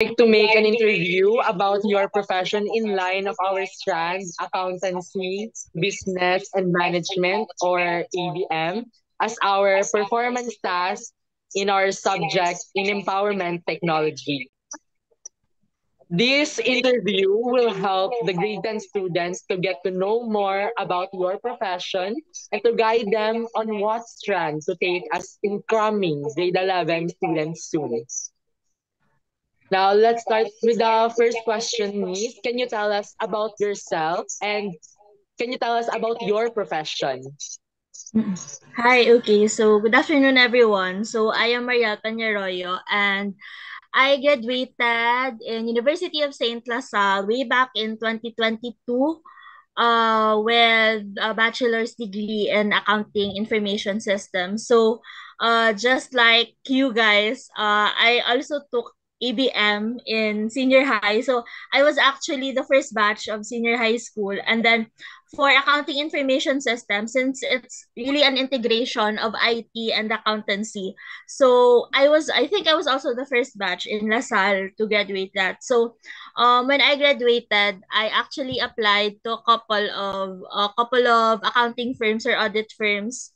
like to make an interview about your profession in line of our strands, accountancy, business and management, or ABM, as our performance task in our subject in empowerment technology. This interview will help the grade 10 students to get to know more about your profession and to guide them on what strand to take as incoming grade 11 students soon. Now, let's start with the first question, Miss. Can you tell us about yourself and can you tell us about your profession? Hi, okay. So, good afternoon, everyone. So, I am Mariel Panyaroyo, and I graduated in University of St. LaSalle way back in 2022 with a bachelor's degree in accounting information systems. So, just like you guys, I also took ABM in senior high. So, I was actually the first batch of senior high school. And then for accounting information system, since it's really an integration of IT and accountancy, so I think I was also the first batch in LaSalle to graduate that. So when I graduated, I actually applied to a couple of accounting firms or audit firms.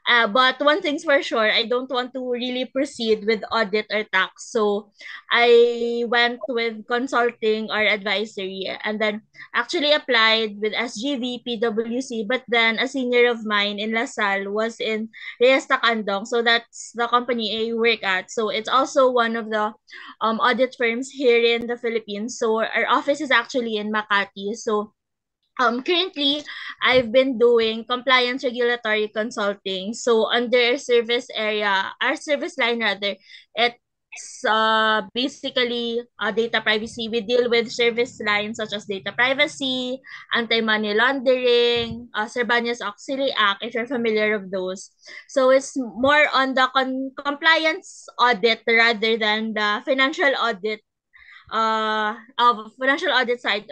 But one thing's for sure, I don't want to really proceed with audit or tax. So I went with consulting or advisory, and then actually applied with SGV, PwC, but then a senior of mine in LaSalle was in Reyes Tacandong. So that's the company I work at. So it's also one of the audit firms here in the Philippines. So our office is actually in Makati. So currently, I've been doing compliance regulatory consulting. So under our service area, our service line rather, it's basically data privacy. We deal with service lines such as data privacy, anti-money laundering, Sarbanes-Oxley Act, if you're familiar with those. So it's more on the compliance audit rather than the financial audit side.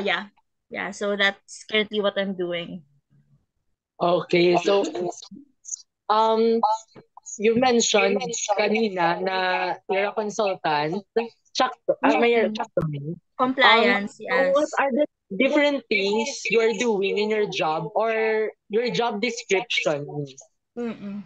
Yeah. Yeah, so that's currently what I'm doing. Okay, so um, you mentioned kanina na you're a consultant. Check, may Mm-mm. check to me. Compliance, So what yes. are the different things you're doing in your job or your job description? Mm-mm.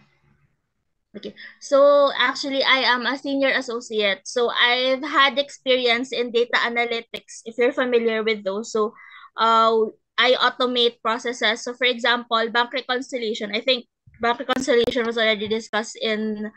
Okay. So actually, I am a senior associate. So I've had experience in data analytics, if you're familiar with those. So I automate processes. So for example, bank reconciliation. I think bank reconciliation was already discussed in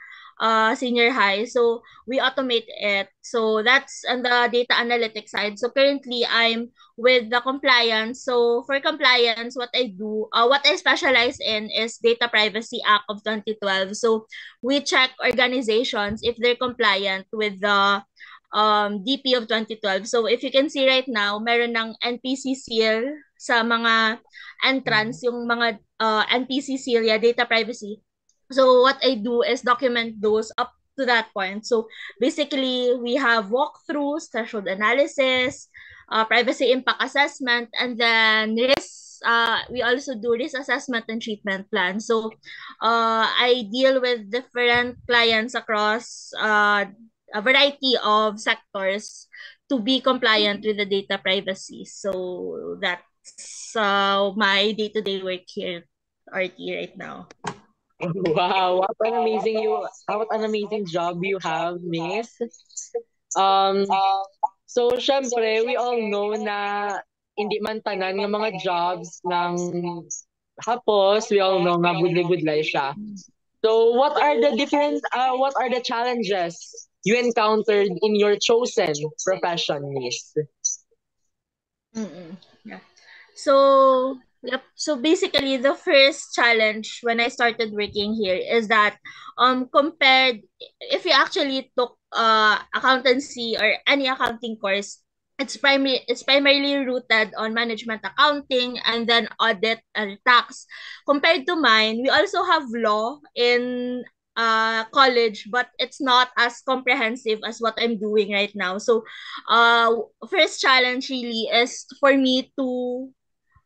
senior high. So we automate it. So that's on the data analytics side. So currently, I'm with the compliance. So for compliance, what I specialize in is Data Privacy Act of 2012. So we check organizations if they're compliant with the DP of 2012. So if you can see right now, meron ng NPC seal sa mga entrance, yung mga NPC seal, yeah, data privacy. So what I do is document those up to that point. So basically, we have walkthroughs, threshold analysis, privacy impact assessment, and then we also do risk assessment and treatment plan. So I deal with different clients across a variety of sectors to be compliant with the data privacy. So that's my day-to-day work here at RT right now. Wow, what an amazing job you have, Miss. Um, so syempre, we all know na hindi man tanan ng mga jobs ng hapos, we all know nga budlay-budlay siya. So what are the challenges you encountered in your chosen profession, Miss? Mm-mm. Yeah. So, yep. So basically, the first challenge when I started working here is that compared if you actually took accountancy or any accounting course, it's primarily rooted on management accounting and then audit and tax. Compared to mine, we also have law in college, but it's not as comprehensive as what I'm doing right now. So uh first challenge really is for me to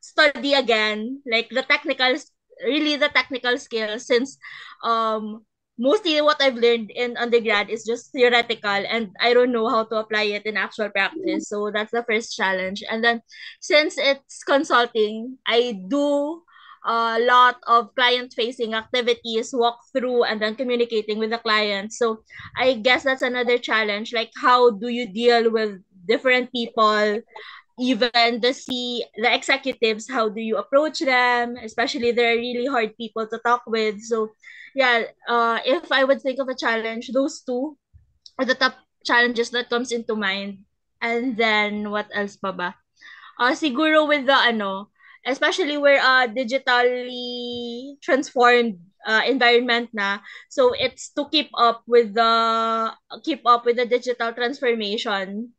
study again, like really the technical skills, since um mostly what I've learned in undergrad is just theoretical, and I don't know how to apply it in actual practice. So that's the first challenge. And then since it's consulting, I do a lot of client facing activities, walk through, and then communicating with the client. So I guess that's another challenge. Like, how do you deal with different people, even the executives? How do you approach them? Especially they're really hard people to talk with. So yeah, if I would think of a challenge, those two are the top challenges that comes into mind. And then what else pa ba? Siguro with the especially we're a digitally transformed environment na. So it's to keep up with the digital transformation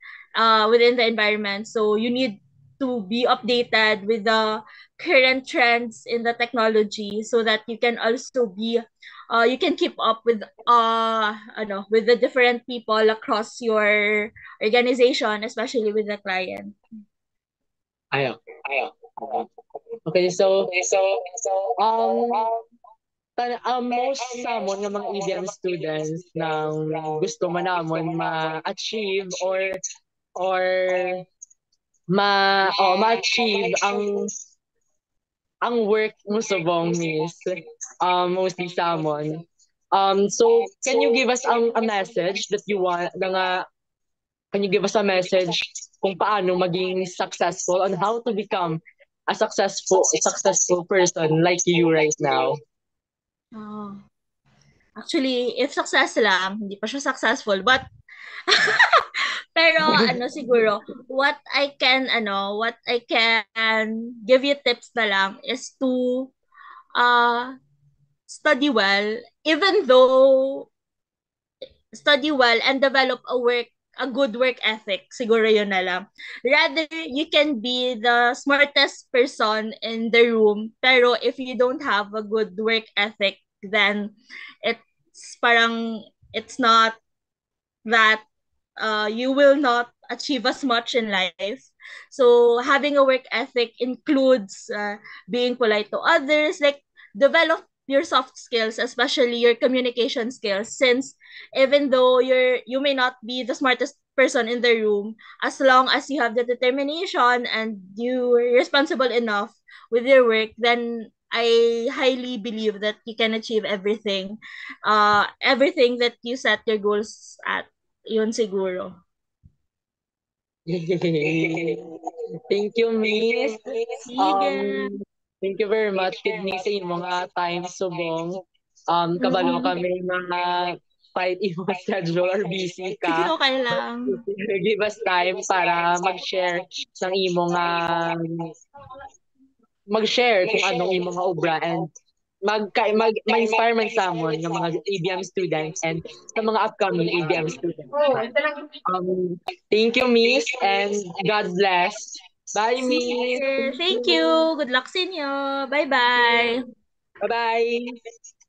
within the environment. So you need to be updated with the current trends in the technology so that you can also be you can keep up with the different people across your organization, especially with the client. Ayo. Okay, so um most samon ng mga EDM students nang gusto manamon ma-achieve or ma-achieve ang work mo subong, miss, mostly salmon. So can you give us a message that you want na nga, can you give us a message kung paano maging successful on how to become a successful person like you right now? Oh. Actually, if success lang, hindi pa siya successful. But, pero siguro, what I can give you tips na lang is to uh, study well, even though study well and develop a good work ethic. Siguro yun na lang. Rather, you can be the smartest person in the room, pero if you don't have a good work ethic, then it's not that you will not achieve as much in life. So having a work ethic includes being polite to others, like develop your soft skills, especially your communication skills. Since even though you may not be the smartest person in the room, as long as you have the determination and you're responsible enough with your work, then I highly believe that you can achieve everything that you set your goals at. Yun siguro. Thank you, miss. Sige. Thank you very much, Kidney, sa inyong mga time subong. Kabalo Mm-mm. kami mga fight imo schedule or busy Sige, ka. okay lang. Give us time para mag-share ng imong mag-share kung anong imong mga obra and ma-inspire man samon ng mga ABM students and sa mga upcoming ABM students. Thank you, miss, and God bless. Bye, miss. Sige. Thank you. Good luck sa inyo. Bye-bye. Bye-bye.